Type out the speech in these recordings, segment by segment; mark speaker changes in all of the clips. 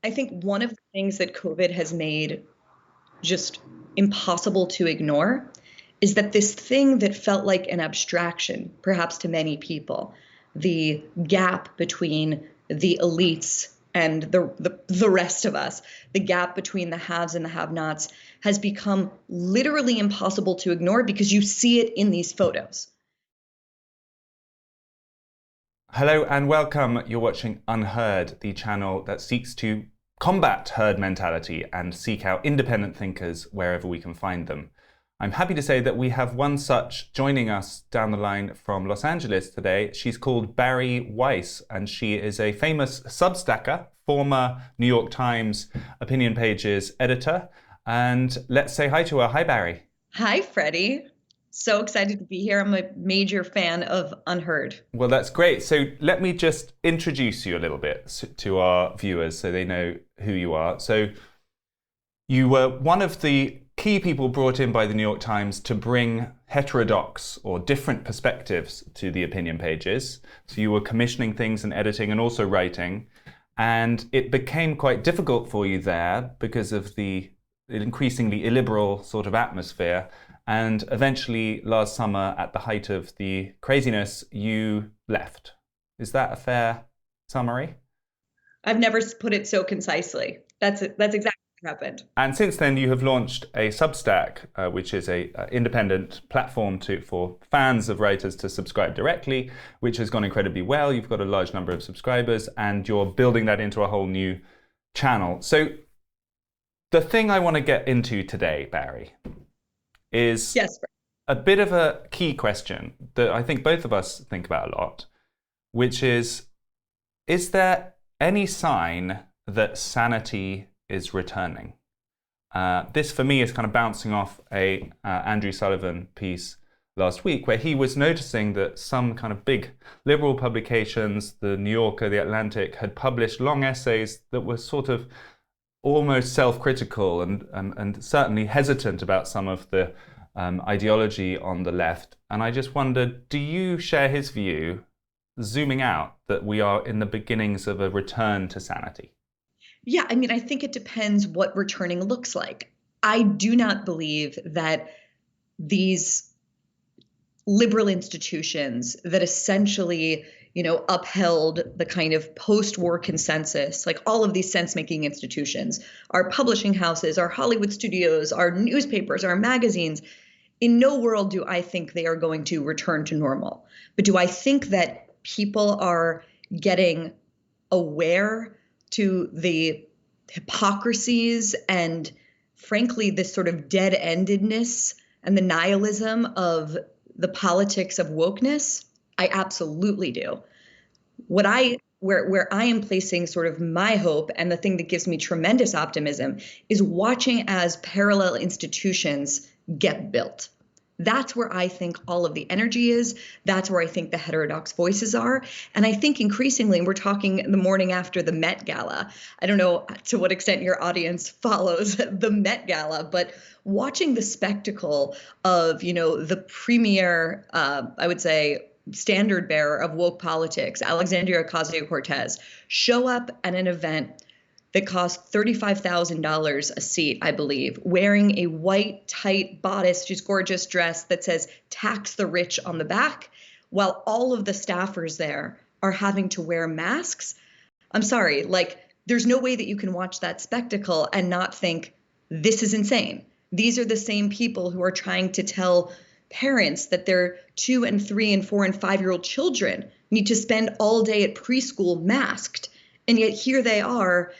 Speaker 1: I think one of the things that COVID has made just impossible to ignore is that this thing that felt like an abstraction, perhaps to many people, the gap between the elites and the rest of us, the gap between the haves and the have-nots, has become literally impossible to ignore because you see it in these photos.
Speaker 2: Hello and welcome. You're watching Unheard, the channel that seeks to combat herd mentality and seek out independent thinkers wherever we can find them. I'm happy to say that we have one such joining us down the line from Los Angeles today. She's called Bari Weiss, and she is a famous Substacker, former New York Times opinion pages editor. And let's say hi to her. Hi, Bari.
Speaker 1: Hi, Freddie. So excited to be here. I'm a major fan of Unheard.
Speaker 2: Well, that's great. So let me just introduce you a little bit to our viewers so they know who you are. So you were one of the key people brought in by the New York Times to bring heterodox or different perspectives to the opinion pages. So you were commissioning things and editing and also writing. And it became quite difficult for you there because of the increasingly illiberal sort of atmosphere. And eventually, last summer, at the height of the craziness, you left. Is that a fair summary?
Speaker 1: I've never put it so concisely. That's exactly what happened.
Speaker 2: And since then, you have launched a Substack, which is a independent platform for fans of writers to subscribe directly, which has gone incredibly well. You've got a large number of subscribers, and you're building that into a whole new channel. So the thing I want to get into today, Bari, is
Speaker 1: Yes.
Speaker 2: a bit of a key question that I think both of us think about a lot, which is there any sign that sanity is returning? This, for me, is kind of bouncing off a Andrew Sullivan piece last week, where he was noticing that some kind of big liberal publications, the New Yorker, the Atlantic, had published long essays that were sort of almost self-critical and certainly hesitant about some of the ideology on the left. And I just wondered, do you share his view, zooming out, that we are in the beginnings of a return to sanity?
Speaker 1: Yeah, I mean, I think it depends what returning looks like. I do not believe that these liberal institutions that essentially upheld the kind of post-war consensus, like all of these sense-making institutions, our publishing houses, our Hollywood studios, our newspapers, our magazines, in no world do I think they are going to return to normal. But do I think that people are getting aware to the hypocrisies and, frankly, this sort of dead-endedness and the nihilism of the politics of wokeness? I absolutely do. Where I am placing sort of my hope, and the thing that gives me tremendous optimism, is watching as parallel institutions get built. That's where I think all of the energy is. That's where I think the heterodox voices are. And I think increasingly, and we're talking the morning after the Met Gala. I don't know to what extent your audience follows the Met Gala, but watching the spectacle of, the premier, I would say, standard bearer of woke politics, Alexandria Ocasio-Cortez, show up at an event that cost $35,000 a seat, I believe, wearing a white, tight bodice, she's gorgeous dress that says "tax the rich" on the back, while all of the staffers there are having to wear masks. I'm sorry, there's no way that you can watch that spectacle and not think, this is insane. These are the same people who are trying to tell parents that their 2 and 3 and 4 and 5-year-old children need to spend all day at preschool masked. And yet here they are,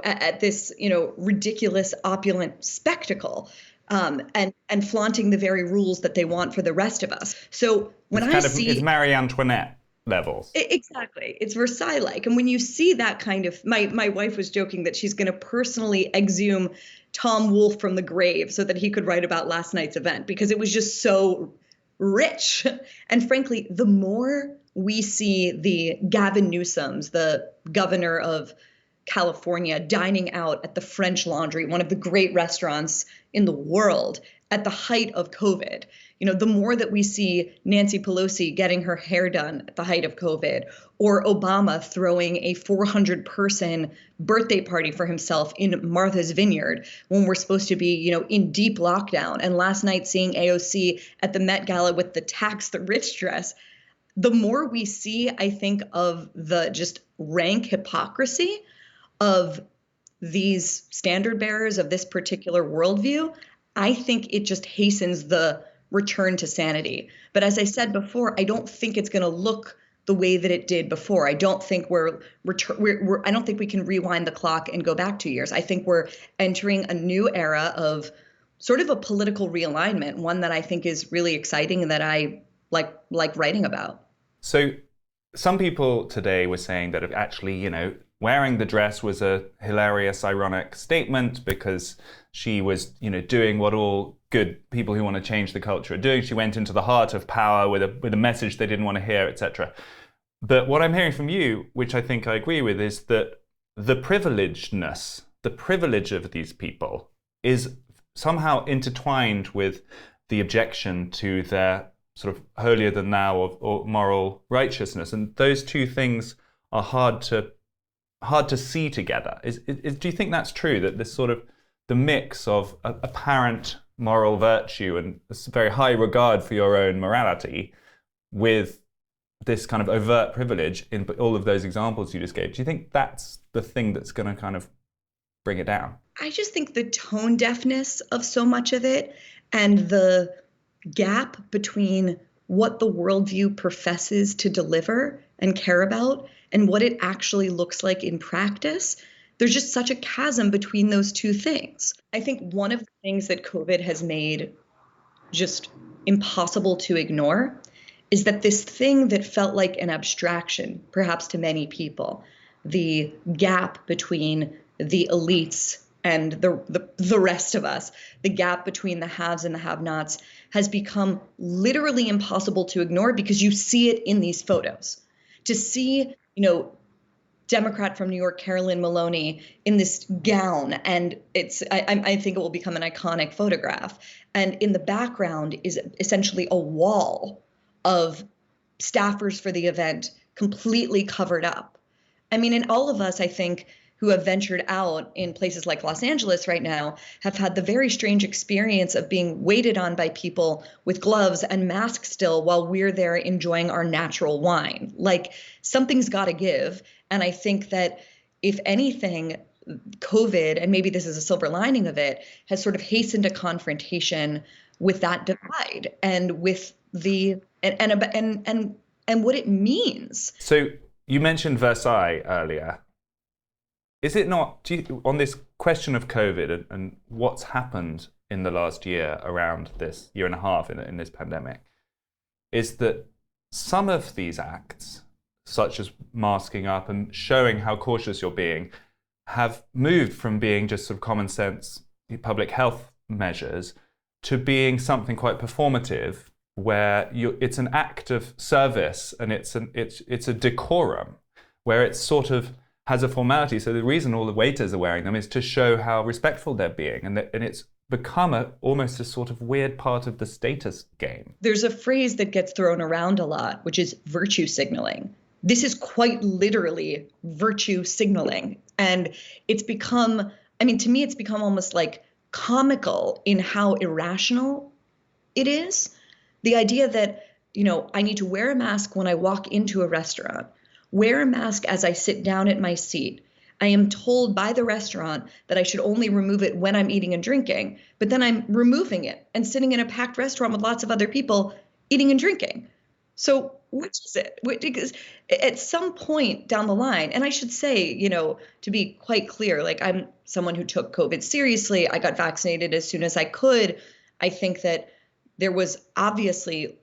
Speaker 1: at this, ridiculous, opulent spectacle, and flaunting the very rules that they want for the rest of us. So when
Speaker 2: It's Marie Antoinette levels.
Speaker 1: Exactly. It's Versailles-like. And when you see that kind of, my wife was joking that she's going to personally exhume Tom Wolfe from the grave so that he could write about last night's event, because it was just so rich. And frankly, the more we see the Gavin Newsoms, the governor of California, dining out at the French Laundry, one of the great restaurants in the world, at the height of COVID. The more that we see Nancy Pelosi getting her hair done at the height of COVID, or Obama throwing a 400-person birthday party for himself in Martha's Vineyard when we're supposed to be, in deep lockdown, and last night seeing AOC at the Met Gala with the tax the rich dress, the more we see, I think, of the just rank hypocrisy of these standard bearers of this particular worldview, I think it just hastens the return to sanity. But as I said before, I don't think it's going to look the way that it did before. I don't think I don't think we can rewind the clock and go back 2 years. I think we're entering a new era of sort of a political realignment, one that I think is really exciting and that I like writing about.
Speaker 2: So some people today were saying that actually, wearing the dress was a hilarious, ironic statement because she was, doing what all good people who want to change the culture are doing. She went into the heart of power with a message they didn't want to hear, etc. But what I'm hearing from you, which I think I agree with, is that the privilegedness, the privilege of these people is somehow intertwined with the objection to their sort of holier than thou or moral righteousness. And those two things are hard to see together. Do you think that's true, that this sort of the mix of apparent moral virtue and this very high regard for your own morality with this kind of overt privilege in all of those examples you just gave, do you think that's the thing that's going to kind of bring it down?
Speaker 1: I just think the tone deafness of so much of it and the gap between what the worldview professes to deliver and care about and what it actually looks like in practice, there's just such a chasm between those two things. I think one of the things that COVID has made just impossible to ignore is that this thing that felt like an abstraction, perhaps to many people, the gap between the elites and the rest of us, the gap between the haves and the have-nots, has become literally impossible to ignore because you see it in these photos. To see, Democrat from New York, Carolyn Maloney, in this gown, and I think it will become an iconic photograph. And in the background is essentially a wall of staffers for the event completely covered up. I mean, and all of us, I think, who have ventured out in places like Los Angeles right now have had the very strange experience of being waited on by people with gloves and masks still while we're there enjoying our natural wine. Like, something's got to give. And I think that if anything, COVID, and maybe this is a silver lining of it, has sort of hastened a confrontation with that divide and with the and what it means.
Speaker 2: So you mentioned Versailles earlier. Is it not, on this question of COVID and what's happened in the last year around this year and a half in this pandemic, is that some of these acts, such as masking up and showing how cautious you're being, have moved from being just sort of common sense public health measures to being something quite performative, where it's an act of service and it's a decorum, where it's sort of has a formality. So the reason all the waiters are wearing them is to show how respectful they're being, and it's become almost a sort of weird part of the status game.
Speaker 1: There's a phrase that gets thrown around a lot, which is virtue signaling. This is quite literally virtue signaling. And it's become, to me, it's become almost like comical in how irrational it is. The idea that, I need to wear a mask when I walk into a restaurant, wear a mask as I sit down at my seat. I am told by the restaurant that I should only remove it when I'm eating and drinking, but then I'm removing it and sitting in a packed restaurant with lots of other people eating and drinking. So which is it? Because at some point down the line, and I should say, to be quite clear, like, I'm someone who took COVID seriously. I got vaccinated as soon as I could. I think that there was obviously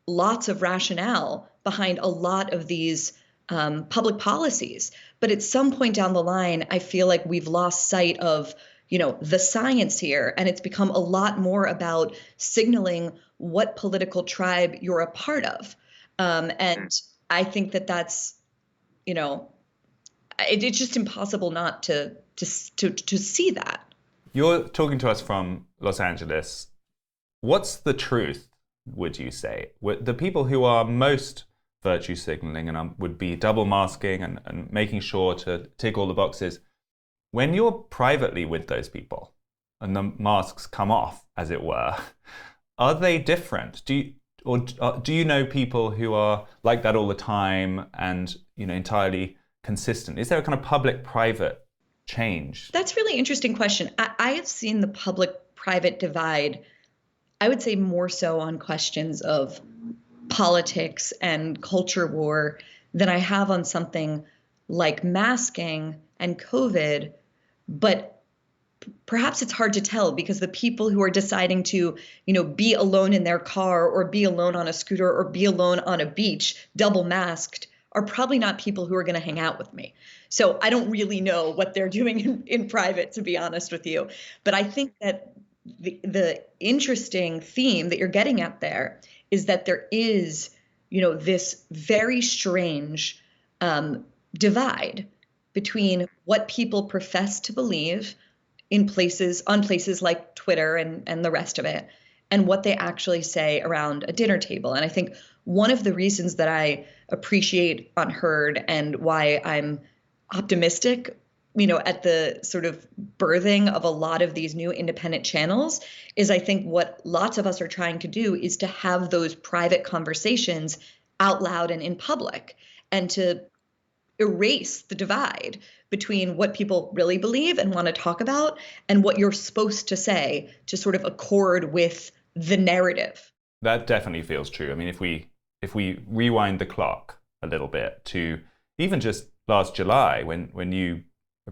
Speaker 1: lots of rationale behind a lot of these public policies. But at some point down the line, I feel like we've lost sight of, the science here. And it's become a lot more about signaling what political tribe you're a part of. And I think that that's, it's just impossible not to see that.
Speaker 2: You're talking to us from Los Angeles. What's the truth, would you say? The people who are most virtue signaling and would be double masking and making sure to tick all the boxes, when you're privately with those people and the masks come off, as it were, are they different? Do you know people who are like that all the time and, entirely consistent? Is there a kind of public-private change?
Speaker 1: That's a really interesting question. I have seen the public-private divide, I would say more so on questions of politics and culture war than I have on something like masking and COVID. But perhaps it's hard to tell because the people who are deciding to, be alone in their car or be alone on a scooter or be alone on a beach, double masked, are probably not people who are going to hang out with me. So I don't really know what they're doing in private, to be honest with you. But I think that the interesting theme that you're getting at there is that there is, this very strange divide between what people profess to believe on places like Twitter and the rest of it, and what they actually say around a dinner table. And I think one of the reasons that I appreciate Unheard and why I'm optimistic, at the sort of birthing of a lot of these new independent channels is I think what lots of us are trying to do is to have those private conversations out loud and in public, and to erase the divide between what people really believe and want to talk about and what you're supposed to say to sort of accord with the narrative.
Speaker 2: That definitely feels true. I mean, if we rewind the clock a little bit to even just last July when you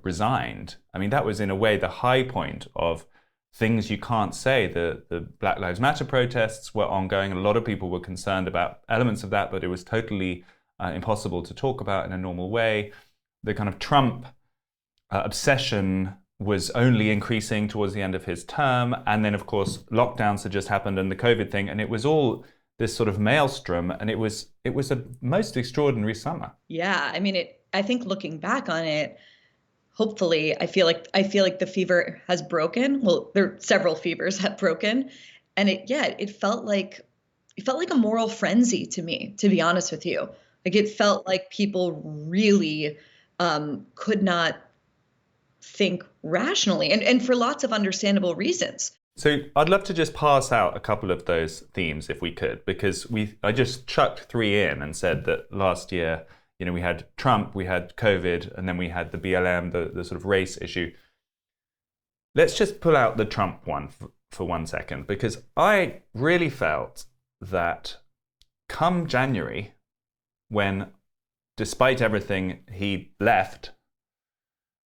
Speaker 2: resigned, I mean, that was in a way the high point of things you can't say. The Black Lives Matter protests were ongoing, and a lot of people were concerned about elements of that, but it was totally impossible to talk about in a normal way. The kind of Trump obsession was only increasing towards the end of his term. And then, of course, lockdowns had just happened and the COVID thing. And it was all this sort of maelstrom. And it was a most extraordinary summer.
Speaker 1: Yeah. I mean, I think looking back on it, hopefully, I feel like the fever has broken. Well, there are several fevers have broken. And it felt like a moral frenzy to me, to be honest with you. Like it felt like people really could not think rationally, and for lots of understandable reasons.
Speaker 2: So I'd love to just pass out a couple of those themes if we could, because I just chucked three in and said that last year, we had Trump, we had COVID, and then we had the BLM, the sort of race issue. Let's just pull out the Trump one for 1 second, because I really felt that come January, when, despite everything, he left,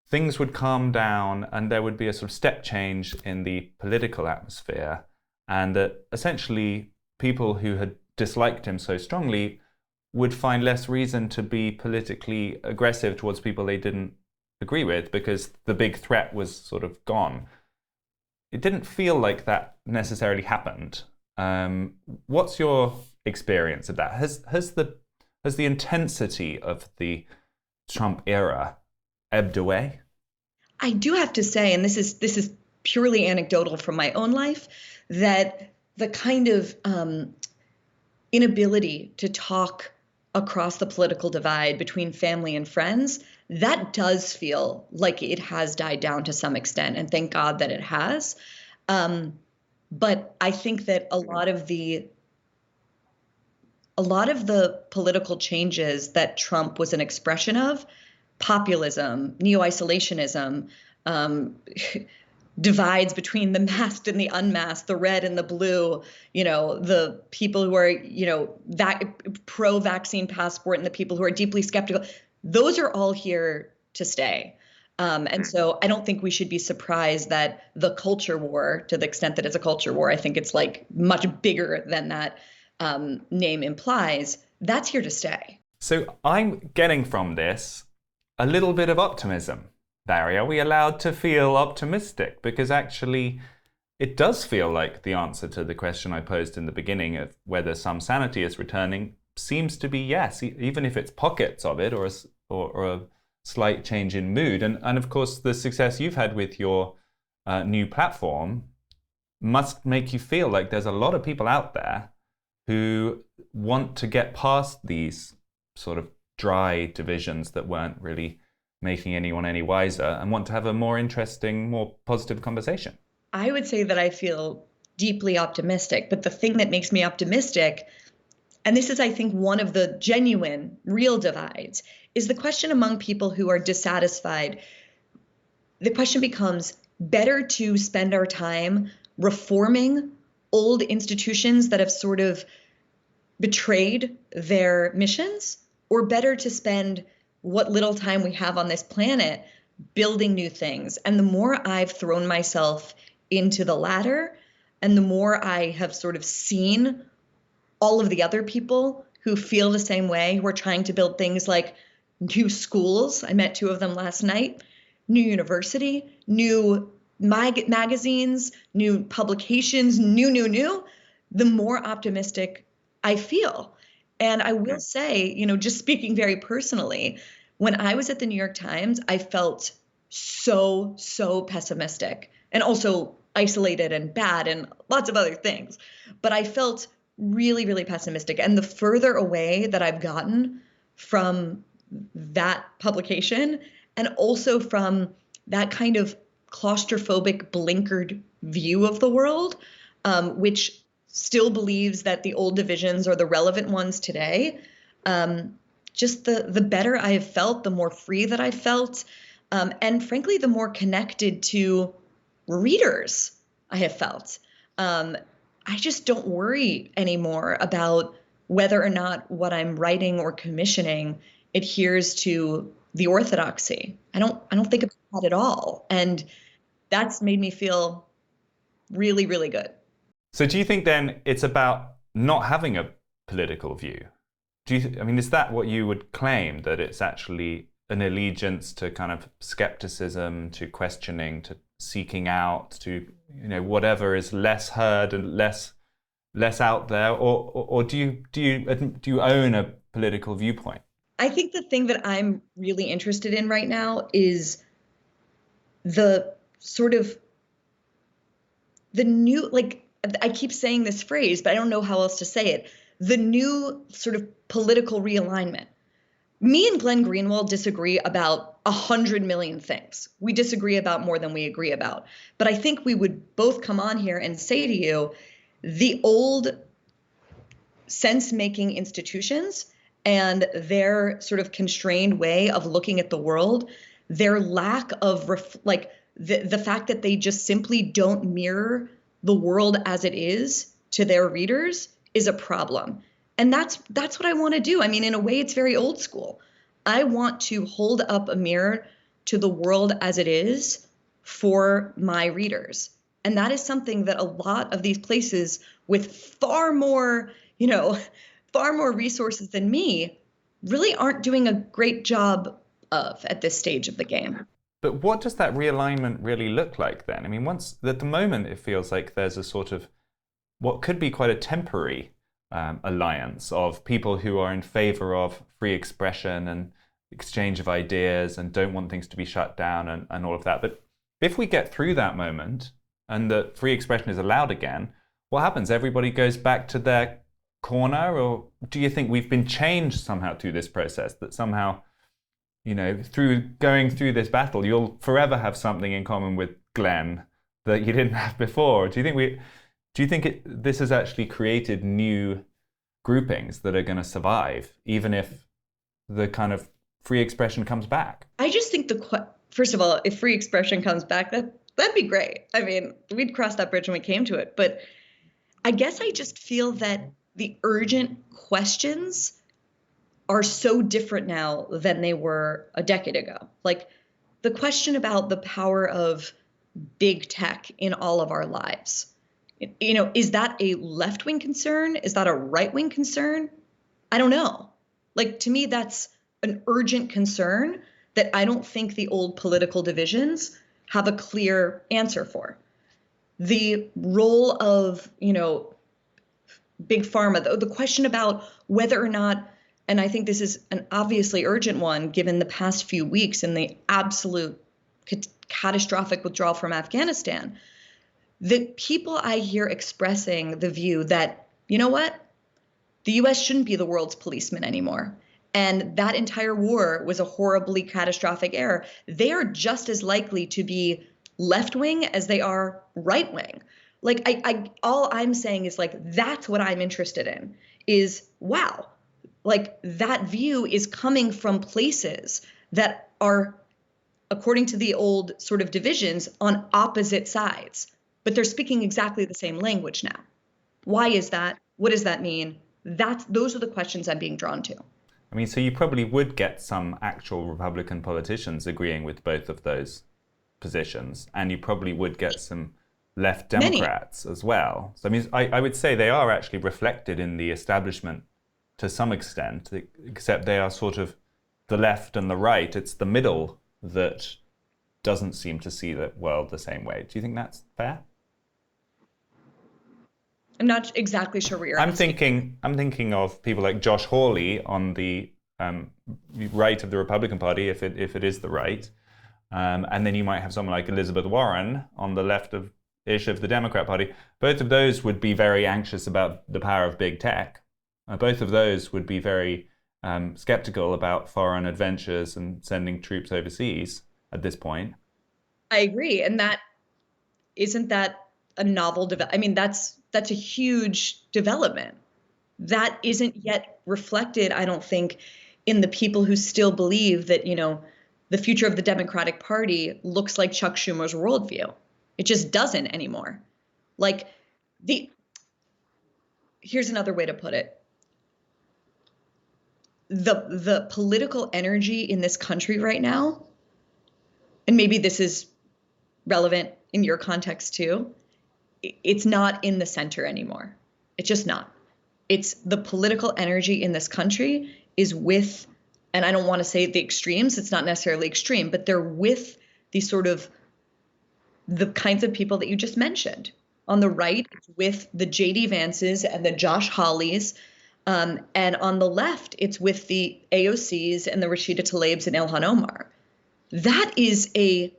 Speaker 2: things would calm down and there would be a sort of step change in the political atmosphere, and that essentially people who had disliked him so strongly would find less reason to be politically aggressive towards people they didn't agree with, because the big threat was sort of gone. It didn't feel like that necessarily happened. What's your experience of that? Has the intensity of the Trump era ebbed away?
Speaker 1: I do have to say, and this is purely anecdotal from my own life, that the kind of inability to talk across the political divide between family and friends, that does feel like it has died down to some extent, and thank God that it has. But I think that a lot of the political changes that Trump was an expression of, populism, neo-isolationism, divides between the masked and the unmasked, the red and the blue, the people who are, pro-vaccine passport and the people who are deeply skeptical, those are all here to stay. And so I don't think we should be surprised that the culture war, to the extent that it's a culture war, I think it's like much bigger than that name implies, that's here to stay.
Speaker 2: So I'm getting from this a little bit of optimism. Bari, are we allowed to feel optimistic? Because actually, it does feel like the answer to the question I posed in the beginning of whether some sanity is returning seems to be yes, even if it's pockets of it or a slight change in mood. And of course, the success you've had with your new platform must make you feel like there's a lot of people out there who want to get past these sort of dry divisions that weren't really making anyone any wiser and want to have a more interesting, more positive conversation.
Speaker 1: I would say that I feel deeply optimistic, but the thing that makes me optimistic, and this is, I think, one of the genuine, real divides, is the question among people who are dissatisfied. The question becomes, better to spend our time reforming old institutions that have sort of betrayed their missions, or better to spend what little time we have on this planet building new things? And the more I've thrown myself into the latter, and the more I have sort of seen all of the other people who feel the same way, who are trying to build things like new schools. I met two of them last night, new university, new magazines, new publications, new, the more optimistic I feel. And I will say, just speaking very personally, when I was at the New York Times, I felt so pessimistic and also isolated and bad and lots of other things. But I felt really pessimistic. And the further away that I've gotten from that publication, and also from that kind of claustrophobic, blinkered view of the world, which still believes that the old divisions are the relevant ones today, just the better I have felt, the more free that I felt, and frankly, the more connected to readers I have felt. I just don't worry anymore about whether or not what I'm writing or commissioning adheres to the orthodoxy. I don't think about that at all. And that's made me feel really good.
Speaker 2: So do you think then it's about not having a political view? Is that what you would claim, that it's actually an allegiance to kind of skepticism, to questioning, to seeking out, to whatever is less heard and less out there, or do you own a political viewpoint?
Speaker 1: I think the thing that I'm really interested in right now is the sort of the new, like, I keep saying this phrase, but I don't know how else to say it, the new sort of political realignment. Me and Glenn Greenwald disagree about 100 million things. We disagree about more than we agree about. But I think we would both come on here and say to you, the old sense-making institutions and their sort of constrained way of looking at the world, their lack of the fact that they just simply don't mirror the world as it is to their readers is a problem. And that's what I want to do. I mean, in a way, it's very old school. I want to hold up a mirror to the world as it is for my readers. And that is something that a lot of these places with far more resources than me really aren't doing a great job of at this stage of the game.
Speaker 2: But what does that realignment really look like then? I mean, once at the moment, it feels like there's a sort of what could be quite a temporary alliance of people who are in favor of free expression and exchange of ideas and don't want things to be shut down and all of that. But if we get through that moment and the free expression is allowed again, what happens? Everybody goes back to their corner? Or do you think we've been changed somehow through this process, that somehow, through going through this battle, you'll forever have something in common with Glenn that you didn't have before? Do you think this has actually created new groupings that are going to survive, even if the kind of free expression comes back?
Speaker 1: I just think first of all, if free expression comes back, that'd be great. I mean, we'd cross that bridge when we came to it. But I guess I just feel that the urgent questions are so different now than they were a decade ago. Like the question about the power of big tech in all of our lives. Is that a left-wing concern? Is that a right-wing concern? I don't know. Like, to me, that's an urgent concern that I don't think the old political divisions have a clear answer for. The role of, big pharma, the question about whether or not and I think this is an obviously urgent one given the past few weeks and the absolute catastrophic withdrawal from Afghanistan, the people I hear expressing the view that, you know what, the US shouldn't be the world's policeman anymore, and that entire war was a horribly catastrophic error, they are just as likely to be left wing as they are right wing. Like, all I'm saying is, like, that's what I'm interested in is, wow, like, that view is coming from places that are, according to the old sort of divisions, on opposite sides, but they're speaking exactly the same language now. Why is that? What does that mean? Those are the questions I'm being drawn to.
Speaker 2: I mean, so you probably would get some actual Republican politicians agreeing with both of those positions, and you probably would get some left Democrats as well. So I mean, I would say they are actually reflected in the establishment to some extent, except they are sort of the left and the right. It's the middle that doesn't seem to see the world the same way. Do you think that's fair?
Speaker 1: I'm not exactly sure what you're asking.
Speaker 2: I'm thinking of people like Josh Hawley on the right of the Republican Party, if it is the right, and then you might have someone like Elizabeth Warren on the left of the Democrat Party. Both of those would be very anxious about the power of big tech. Both of those would be very skeptical about foreign adventures and sending troops overseas at this point.
Speaker 1: I agree, and isn't that a novel I mean, that's a huge development that isn't yet reflected, I don't think, in the people who still believe that, the future of the Democratic Party looks like Chuck Schumer's worldview. It just doesn't anymore. Like, here's another way to put it. The political energy in this country right now, and maybe this is relevant in your context too, it's not in the center anymore. It's just not. It's the political energy in this country is with, and I don't want to say the extremes, it's not necessarily extreme, but they're with the kinds of people that you just mentioned. On the right, it's with the J.D. Vances and the Josh Hawleys. And on the left, it's with the AOCs and the Rashida Tlaibs and Ilhan Omar. That is a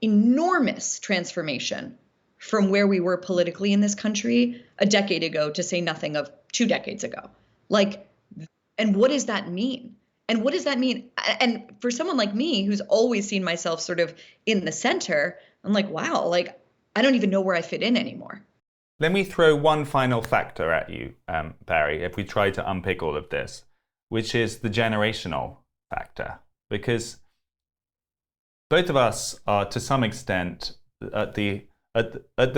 Speaker 1: enormous transformation from where we were politically in this country a decade ago, to say nothing of 2 decades ago. Like, and what does that mean? And what does that mean? And for someone like me, who's always seen myself sort of in the center, I'm like, wow, like, I don't even know where I fit in anymore.
Speaker 2: Let me throw one final factor at you, Bari, if we try to unpick all of this, which is the generational factor. Because both of us are, to some extent, at the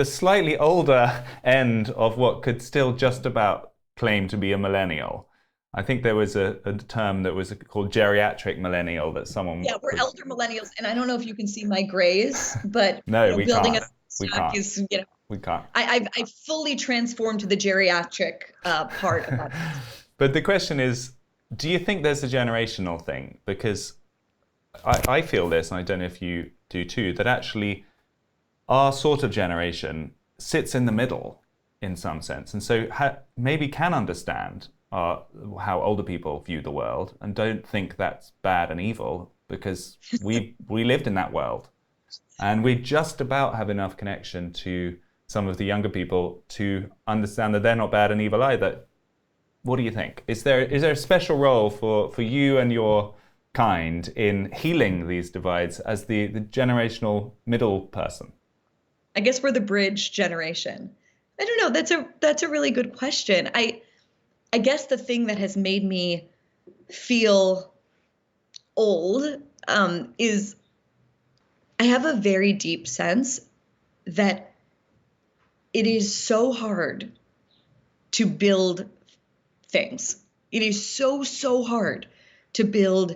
Speaker 2: slightly older end of what could still just about claim to be a millennial. I think there was a term that was called geriatric millennial that someone...
Speaker 1: Yeah, we're elder millennials, and I don't know if you can see my grays, but
Speaker 2: no, we
Speaker 1: building
Speaker 2: can't.
Speaker 1: a stock is,
Speaker 2: we can't.
Speaker 1: I fully transformed to the geriatric part of that.
Speaker 2: But the question is, do you think there's a generational thing? Because I feel this, and I don't know if you do too, that actually our sort of generation sits in the middle in some sense, and so maybe can understand how older people view the world and don't think that's bad and evil, because we lived in that world, and we just about have enough connection to some of the younger people to understand that they're not bad and evil either. What do you think? Is there a special role for you and your kind in healing these divides as the generational middle person?
Speaker 1: I guess we're the bridge generation. I don't know. That's a really good question. I guess the thing that has made me feel old is I have a very deep sense that it is so hard to build things. It is so hard to build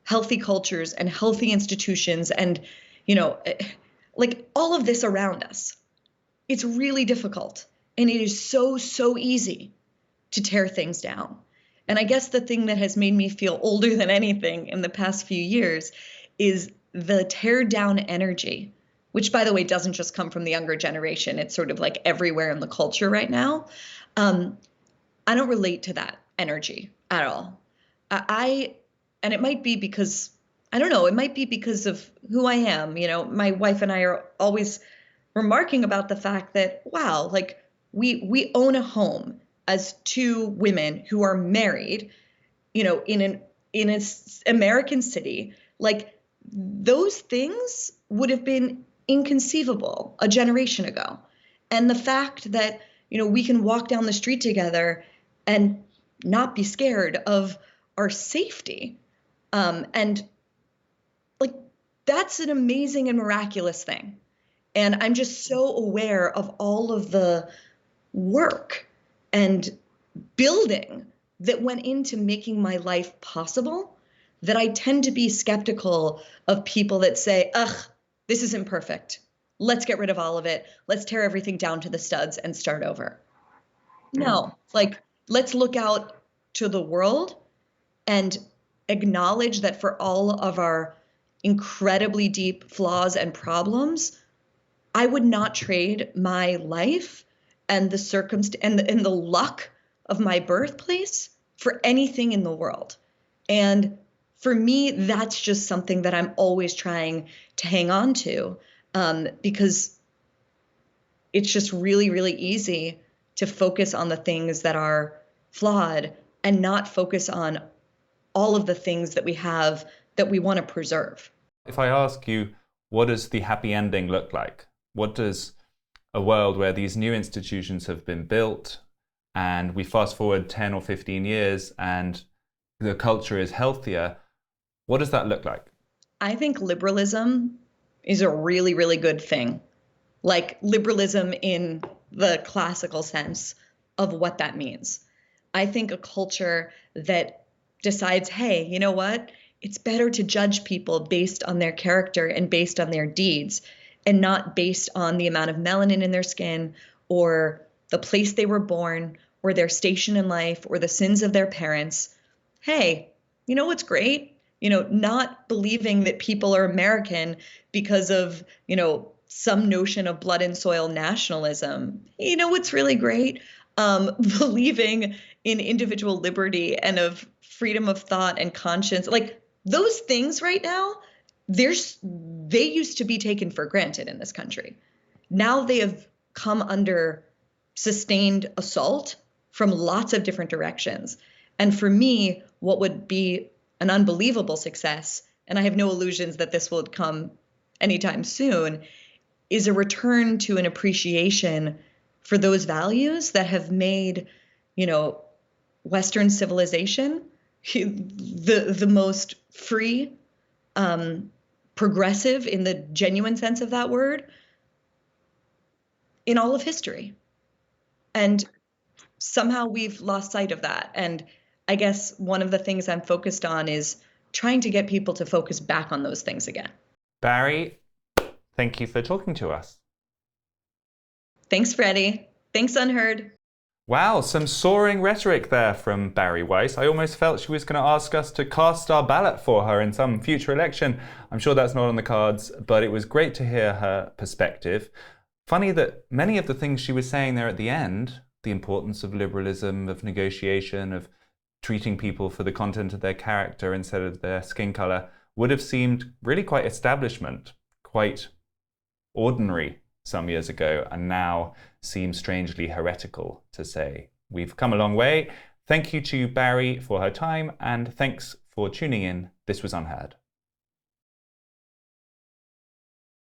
Speaker 1: healthy cultures and healthy institutions and, like all of this around us. It's really difficult. And it is so easy to tear things down. And I guess the thing that has made me feel older than anything in the past few years is the tear down energy, which, by the way, doesn't just come from the younger generation. It's sort of like everywhere in the culture right now. I don't relate to that energy. at all. And it might be because, I don't know, it might be because of who I am. My wife and I are always remarking about the fact that, wow, like we own a home as two women who are married, in an American city. Like those things would have been inconceivable a generation ago. And the fact that, we can walk down the street together and not be scared of our safety. And like that's an amazing and miraculous thing. And I'm just so aware of all of the work and building that went into making my life possible that I tend to be skeptical of people that say, ugh, this isn't perfect. Let's get rid of all of it. Let's tear everything down to the studs and start over. No, like let's look out to the world and acknowledge that for all of our incredibly deep flaws and problems, I would not trade my life and the and the luck of my birthplace for anything in the world. And for me, that's just something that I'm always trying to hang on to, because it's just really, really easy to focus on the things that are flawed and not focus on all of the things that we have that we want to preserve.
Speaker 2: If I ask you, what does the happy ending look like? What does a world where these new institutions have been built and we fast forward 10 or 15 years and the culture is healthier, what does that look like?
Speaker 1: I think liberalism is a really, really good thing. Like liberalism in the classical sense of what that means. I think a culture that decides, hey, you know what? It's better to judge people based on their character and based on their deeds and not based on the amount of melanin in their skin or the place they were born or their station in life or the sins of their parents. Hey, you know what's great? Not believing that people are American because of, some notion of blood and soil nationalism. You know what's really great? Believing in individual liberty and of freedom of thought and conscience. Like those things right now, they used to be taken for granted in this country. Now they have come under sustained assault from lots of different directions. And for me, what would be an unbelievable success, and I have no illusions that this will come anytime soon, is a return to an appreciation for those values that have made, Western civilization the most free, progressive in the genuine sense of that word in all of history. And somehow we've lost sight of that. And I guess one of the things I'm focused on is trying to get people to focus back on those things again.
Speaker 2: Bari, thank you for talking to us.
Speaker 1: Thanks, Freddie. Thanks, Unheard.
Speaker 2: Wow, some soaring rhetoric there from Bari Weiss. I almost felt she was going to ask us to cast our ballot for her in some future election. I'm sure that's not on the cards, but it was great to hear her perspective. Funny that many of the things she was saying there at the end, the importance of liberalism, of negotiation, of treating people for the content of their character instead of their skin color, would have seemed really quite establishment, quite ordinary some years ago, and now seem strangely heretical to say. We've come a long way. Thank you to Bari for her time, and thanks for tuning in. This was Unheard.